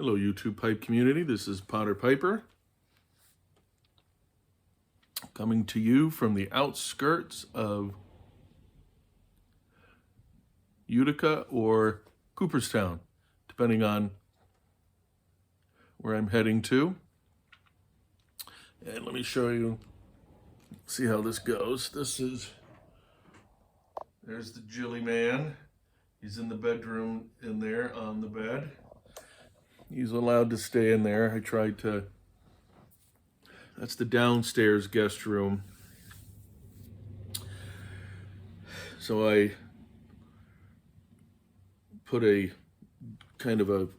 Hello, YouTube pipe community. This is Potter Piper, coming to you from the outskirts of Utica or Cooperstown, depending on where I'm heading to. And let me show you, see how this goes. There's the Jilly man. He's in the bedroom in there on the bed. He's allowed to stay in there. That's the downstairs guest room. So I put a kind of a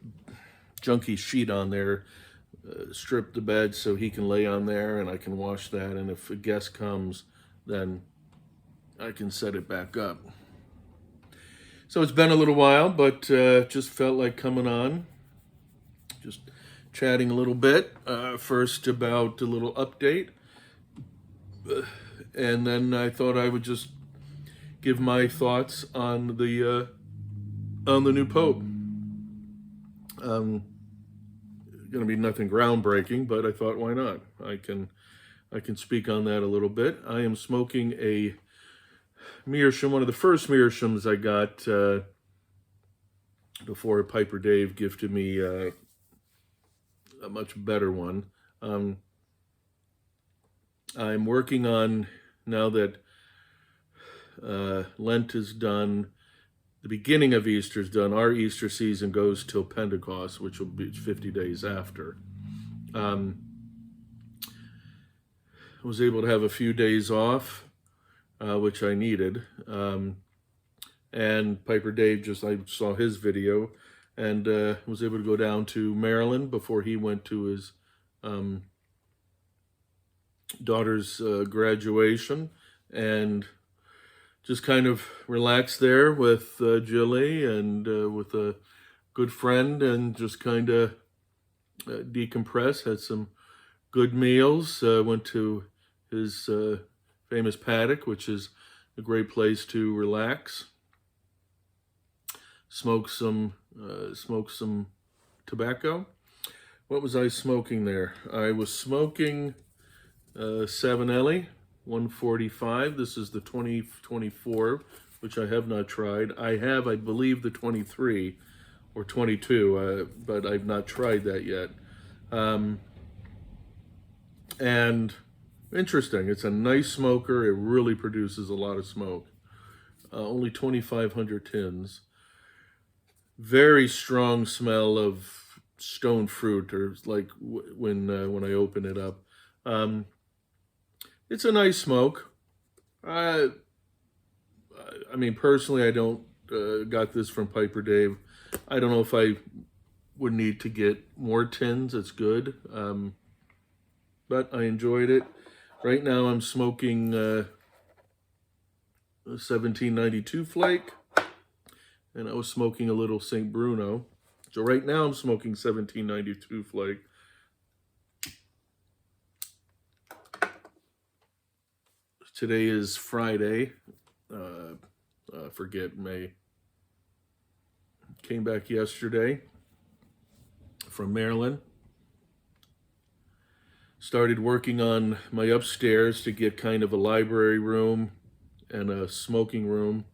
junky sheet on there, strip the bed so he can lay on there and I can wash that. And if a guest comes, then I can set it back up. So it's been a little while, but just felt like coming on. Just chatting a little bit, first about a little update, and then I thought I would just give my thoughts on the new Pope. Going to be nothing groundbreaking, but I thought, why not? I can speak on that a little bit. I am smoking a meerschaum, one of the first meerschaums I got before Piper Dave gifted me a much better one. I'm working on, now that Lent is done, the beginning of Easter is done. Our Easter season goes till Pentecost, which will be 50 days after. I was able to have a few days off, which I needed. And Piper Dave, I saw his video, and was able to go down to Maryland before he went to his daughter's graduation, and just kind of relaxed there with Jilly and with a good friend, and just kind of decompress, had some good meals, went to his famous paddock, which is a great place to relax, smoke some tobacco. What was I smoking there? I was smoking 7Ellie 145. This is the 2024, which I have not tried. I have, I believe, the 23 or 22, but I've not tried that yet. And interesting, it's a nice smoker. It really produces a lot of smoke. Only 2,500 tins. Very strong smell of stone fruit, or like when I open it up. It's a nice smoke. I mean, personally, I don't got this from Piper Dave. I don't know if I would need to get more tins. It's good, but I enjoyed it. Right now, I'm smoking a 1792 flake. And I was smoking a little St. Bruno. So right now I'm smoking 1792 flake. Today is Friday. Forget May. Came back yesterday from Maryland. Started working on my upstairs to get kind of a library room and a smoking room.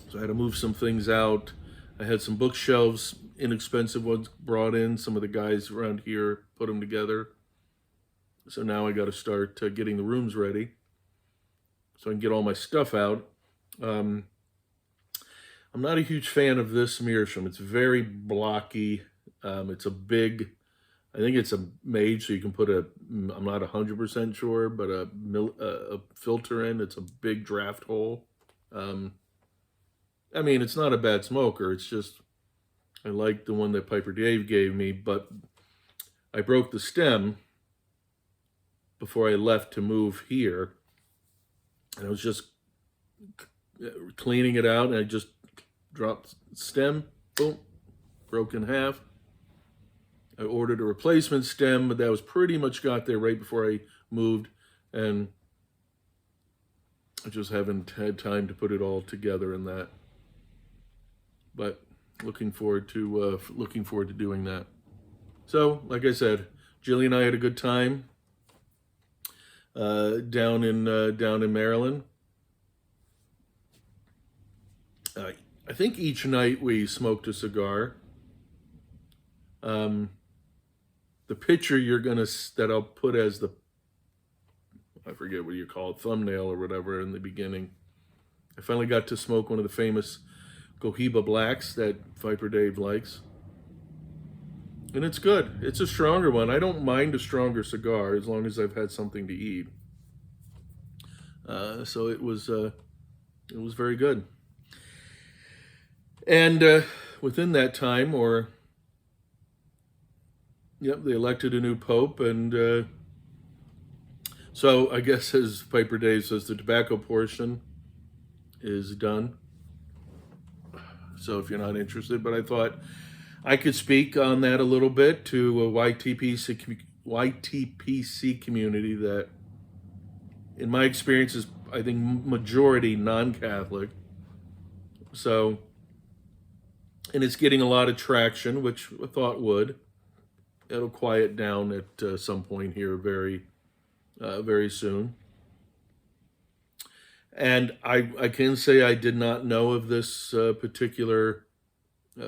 So I had to move some things out. I had some bookshelves, inexpensive ones, brought in. Some of the guys around here put them together. So now I got to start getting the rooms ready so I can get all my stuff out. I'm not a huge fan of this meerschaum. It's very blocky. It's a big, I think it's a made so you can put I'm not 100% sure, but a filter in. It's a big draft hole. I mean, it's not a bad smoker. It's just, I like the one that Piper Dave gave me, but I broke the stem before I left to move here. And I was just cleaning it out, and I just dropped stem, boom, broke in half. I ordered a replacement stem, but that was pretty much got there right before I moved, and I just haven't had time to put it all together in that. But looking forward to doing that. So, like I said, Jillian and I had a good time down in Maryland. I think each night we smoked a cigar. The picture that I'll put as I forget what you call it, thumbnail or whatever in the beginning. I finally got to smoke one of the famous Cohiba Blacks that Viper Dave likes. And it's good. It's a stronger one. I don't mind a stronger cigar as long as I've had something to eat. So it was very good. And within that time, they elected a new pope, and so I guess, as Piper Dave says, the tobacco portion is done. So if you're not interested, but I thought I could speak on that a little bit to a YTPC community that, in my experience, is, I think, majority non-Catholic. So, and it's getting a lot of traction, which I thought would. It'll quiet down at some point here very soon. And I can say I did not know of this particular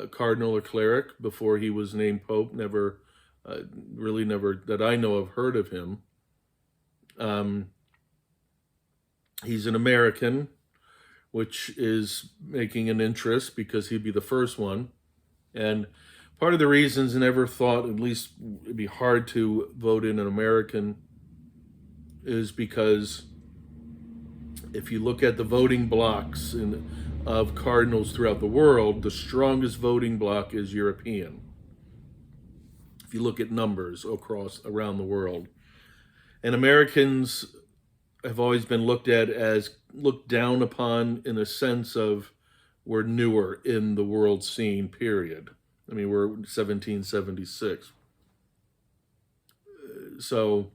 cardinal or cleric before he was named pope. Never that I know of heard of him. He's an American, which is making an interest because he'd be the first one. And part of the reasons I never thought, at least it'd be hard to vote in an American, is because if you look at the voting blocks of cardinals throughout the world, the strongest voting bloc is European. If you look at numbers around the world. And Americans have always been looked down upon in a sense of we're newer in the world scene, period. I mean, we're 1776. So,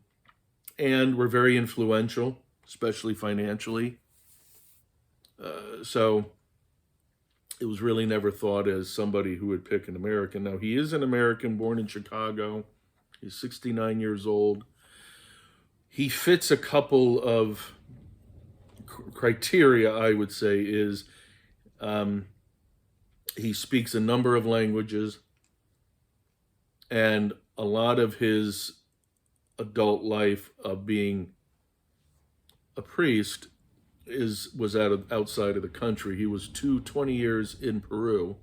and we're very influential, especially financially. So it was really never thought as somebody who would pick an American. Now, he is an American born in Chicago. He's 69 years old. He fits a couple of criteria, I would say, is he speaks a number of languages, and a lot of his adult life of being a priest was outside of the country. He was 20 years in Peru.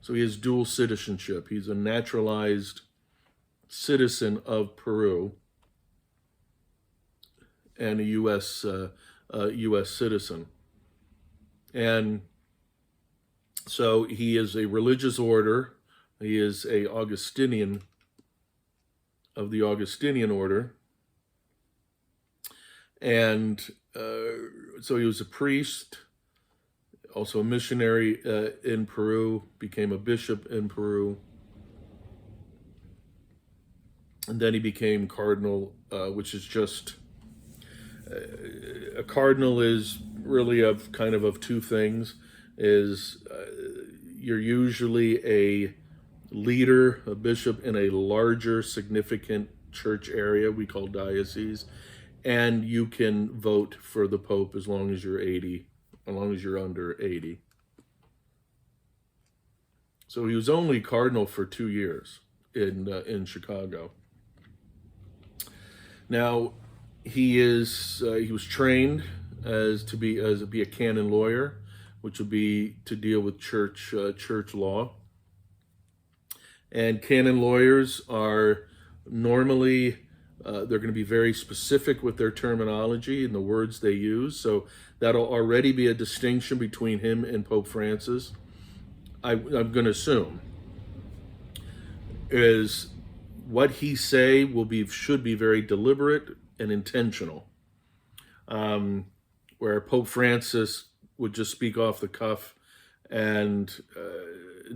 So he has dual citizenship. He's a naturalized citizen of Peru and a U.S. Citizen. And so he is a religious order. He is a Augustinian, of the Augustinian order. And so he was a priest, also a missionary in Peru, became a bishop in Peru. And then he became cardinal, which is just, a cardinal is really of two things. You're usually a leader, a bishop in a larger, significant church area we call diocese, and you can vote for the Pope as long as you're under 80. So he was only cardinal for 2 years in Chicago. Now, he was trained as to be a canon lawyer, which would be to deal with church law. And canon lawyers are normally they're going to be very specific with their terminology and the words they use. So that'll already be a distinction between him and Pope Francis. I'm going to assume is what he should be very deliberate and intentional. Where Pope Francis would just speak off the cuff and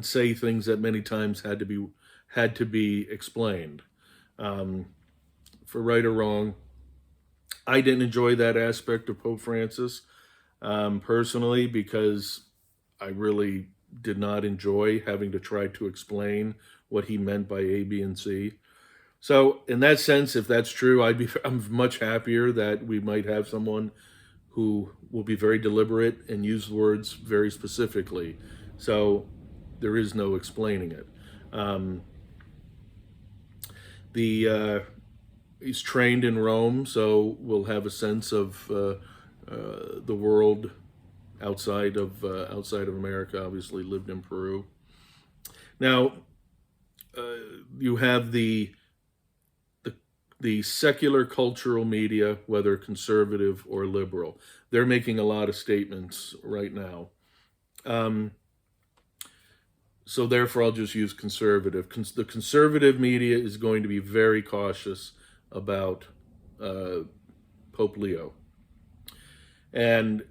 say things that many times had to be explained, for right or wrong. I didn't enjoy that aspect of Pope Francis personally, because I really did not enjoy having to try to explain what he meant by A, B, and C. So in that sense, if that's true, I'm much happier that we might have someone who will be very deliberate and use words very specifically. So there is no explaining it. He's trained in Rome, so we'll have a sense of the world outside of America. Obviously, lived in Peru. Now, you have the secular cultural media, whether conservative or liberal. They're making a lot of statements right now. So therefore, I'll just use conservative. The conservative media is going to be very cautious about Pope Leo. And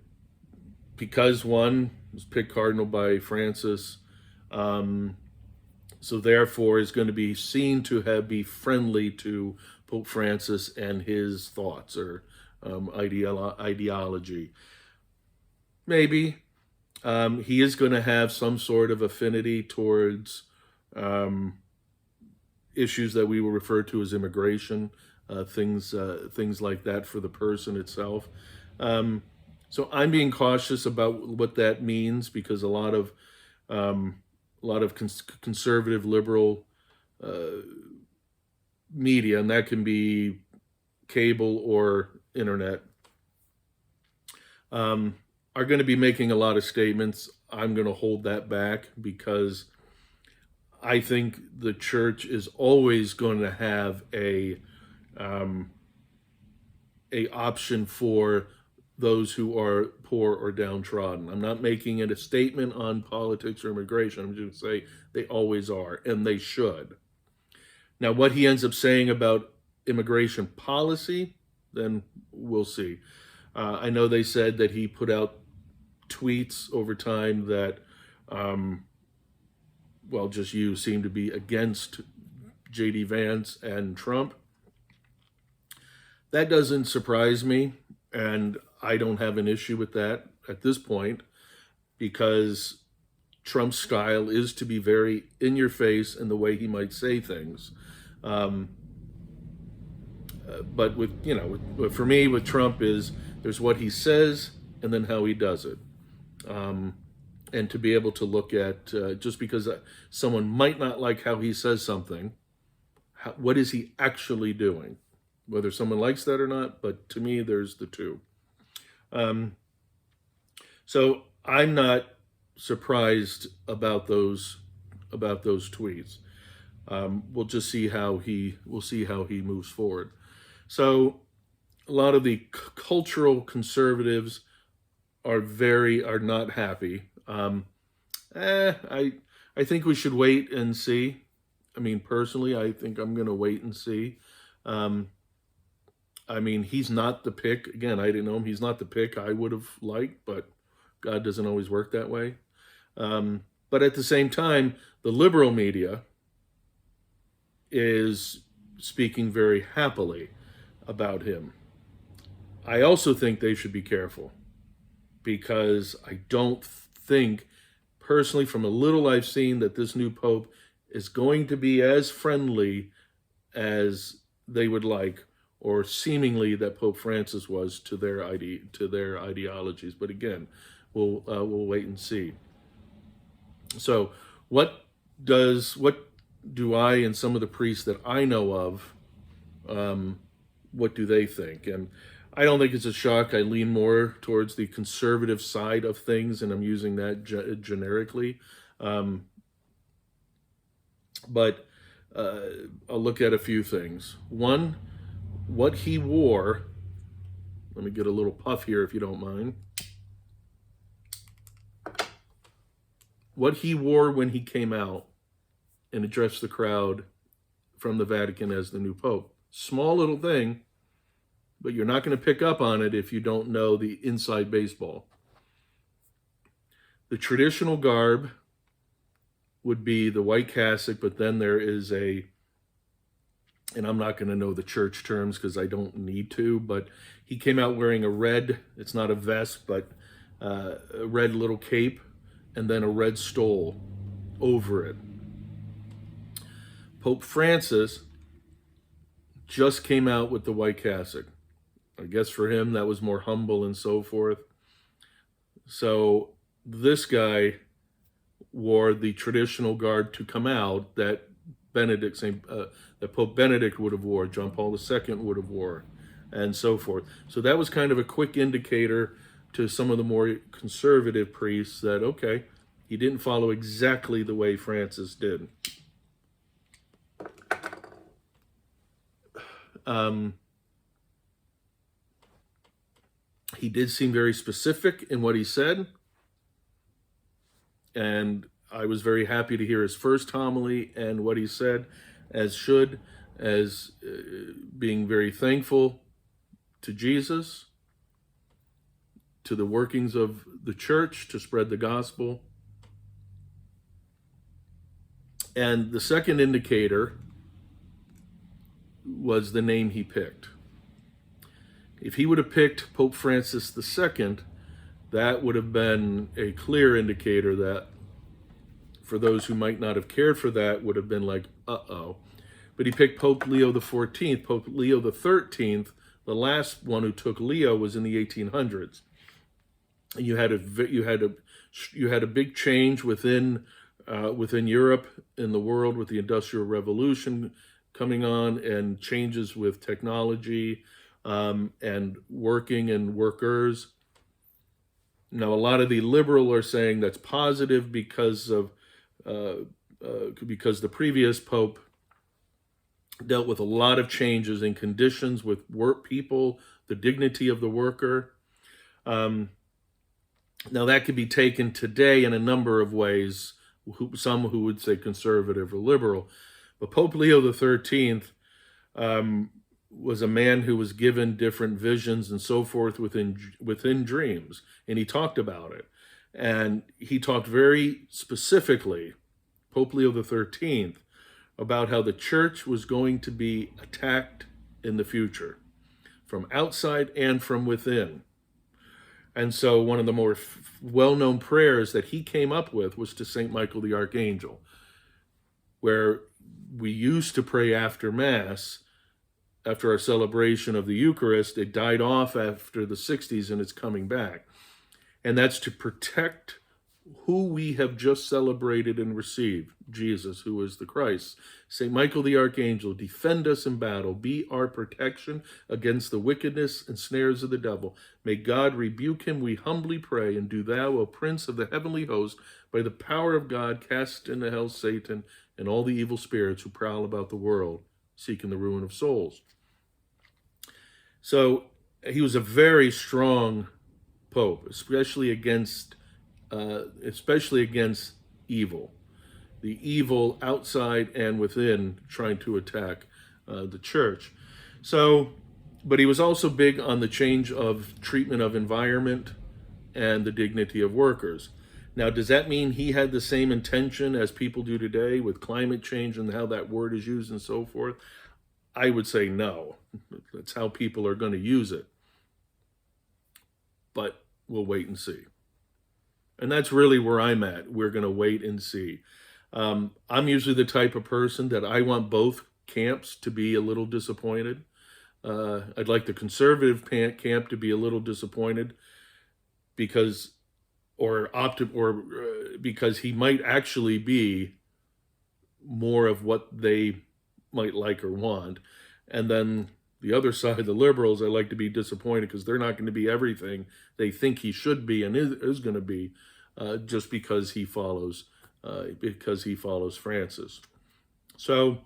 because one was picked cardinal by Francis, so therefore is going to be seen to be friendly to Pope Francis and his thoughts or ideology. Maybe. He is going to have some sort of affinity towards issues that we will refer to as immigration, things like that for the person itself. So I'm being cautious about what that means, because a lot of conservative liberal media, and that can be cable or internet, are going to be making a lot of statements. I'm going to hold that back, because I think the church is always going to have a option for those who are poor or downtrodden. I'm not making it a statement on politics or immigration. I'm just saying they always are, and they should. Now, what he ends up saying about immigration policy, then we'll see. I know they said that he put out tweets over time that, seem to be against J.D. Vance and Trump. That doesn't surprise me, and I don't have an issue with that at this point, because Trump's style is to be very in your face in the way he might say things. But for me, with Trump is there's what he says and then how he does it. And to be able to look at, just because someone might not like how he says something, what is he actually doing? Whether someone likes that or not, but to me, there's the two. So I'm not surprised about those tweets. We'll just see how he moves forward. So a lot of the cultural conservatives are not happy. I think we should wait and see. I mean, personally, I think I'm going to wait and see. He's not the pick. Again, I didn't know him. He's not the pick I would have liked, but God doesn't always work that way. But at the same time, the liberal media is speaking very happily about him. I also think they should be careful, because I don't think, personally, from a little I've seen, that this new pope is going to be as friendly as they would like, or seemingly that Pope Francis was to their ideologies. But again, we'll wait and see. So what do I and some of the priests that I know of, what do they think? And I don't think it's a shock. I lean more towards the conservative side of things, and I'm using that generically. But I'll look at a few things. One, what he wore. Let me get a little puff here, if you don't mind. What he wore when he came out and addressed the crowd from the Vatican as the new pope. Small little thing, but you're not going to pick up on it if you don't know the inside baseball. The traditional garb would be the white cassock, but then there is and I'm not going to know the church terms because I don't need to, but he came out wearing a red, it's not a vest, but a red little cape and then a red stole over it. Pope Francis just came out with the white cassock. I guess for him that was more humble and so forth. So this guy wore the traditional garb to come out that that Pope Benedict would have wore, John Paul II would have wore, and so forth. So that was kind of a quick indicator to some of the more conservative priests that, okay, he didn't follow exactly the way Francis did. He did seem very specific in what he said, and I was very happy to hear his first homily and what he said, as being very thankful to Jesus, to the workings of the church to spread the gospel. And the second indicator was the name he picked. If he would have picked Pope Francis II, that would have been a clear indicator that, for those who might not have cared for that, would have been like, uh-oh. But he picked Pope Leo XIV. Pope Leo XIII, the last one who took Leo, was in the 1800s. And you had a big change within Europe and the world with the Industrial Revolution coming on, and changes with technology and working and workers. Now, a lot of the liberal are saying that's positive because the previous pope dealt with a lot of changes in conditions with work people, the dignity of the worker. Now, that could be taken today in a number of ways, some who would say conservative or liberal. But Pope Leo XIII was a man who was given different visions and so forth within dreams, and he talked about it. And he talked very specifically, Pope Leo XIII, about how the church was going to be attacked in the future, from outside and from within. And so one of the more well-known prayers that he came up with was to St. Michael the Archangel, where we used to pray after Mass, after our celebration of the Eucharist. It died off after the 60s, and it's coming back. And that's to protect who we have just celebrated and received, Jesus, who is the Christ. St. Michael the Archangel, defend us in battle, be our protection against the wickedness and snares of the devil. May God rebuke him, we humbly pray, and do thou, O Prince of the heavenly host, by the power of God, cast into hell Satan and all the evil spirits who prowl about the world, seeking the ruin of souls. So he was a very strong pope, especially against evil, the evil outside and within trying to attack the church. So, but he was also big on the change of treatment of environment and the dignity of workers. Now, does that mean he had the same intention as people do today with climate change and how that word is used and so forth? I would say no. That's how people are going to use it. But we'll wait and see. And that's really where I'm at. We're going to wait and see. I'm usually the type of person that I want both camps to be a little disappointed. I'd like the conservative camp to be a little disappointed because he might actually be more of what they might like or want. And then the other side, the liberals, I like to be disappointed because they're not going to be everything they think he should be and is going to be, just because he follows Francis. So,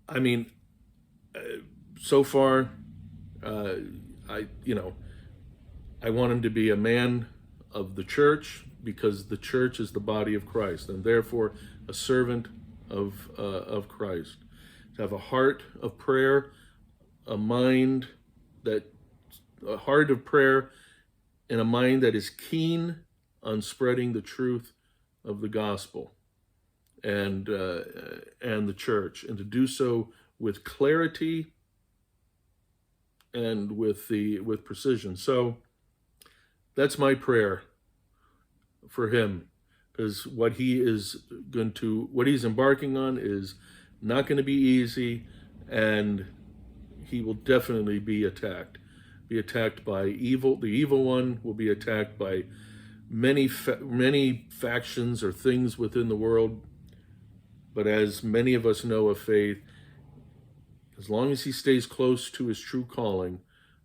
I mean, so far, I want him to be a man of the church, because the church is the body of Christ, and therefore a servant of Christ. To have a heart of prayer, a heart of prayer, and a mind that is keen on spreading the truth of the gospel and the church, and to do so with clarity and with precision. So that's my prayer for him, because what he's embarking on is not going to be easy, and he will definitely be attacked by evil. The evil one will be attacked by many factions or things within the world. But as many of us know of faith, as long as he stays close to his true calling,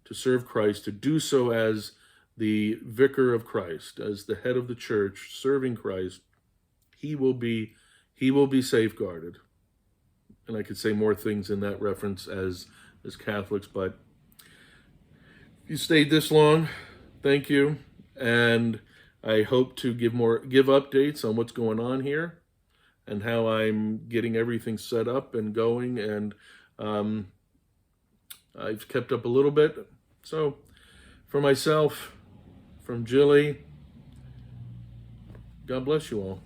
to serve Christ, to do so as the vicar of Christ, as the head of the church, serving Christ, he will be safeguarded. And I could say more things in that reference as Catholics, but if you stayed this long, thank you. And I hope to give updates on what's going on here and how I'm getting everything set up and going. And I've kept up a little bit. So for myself, from Jilly, God bless you all.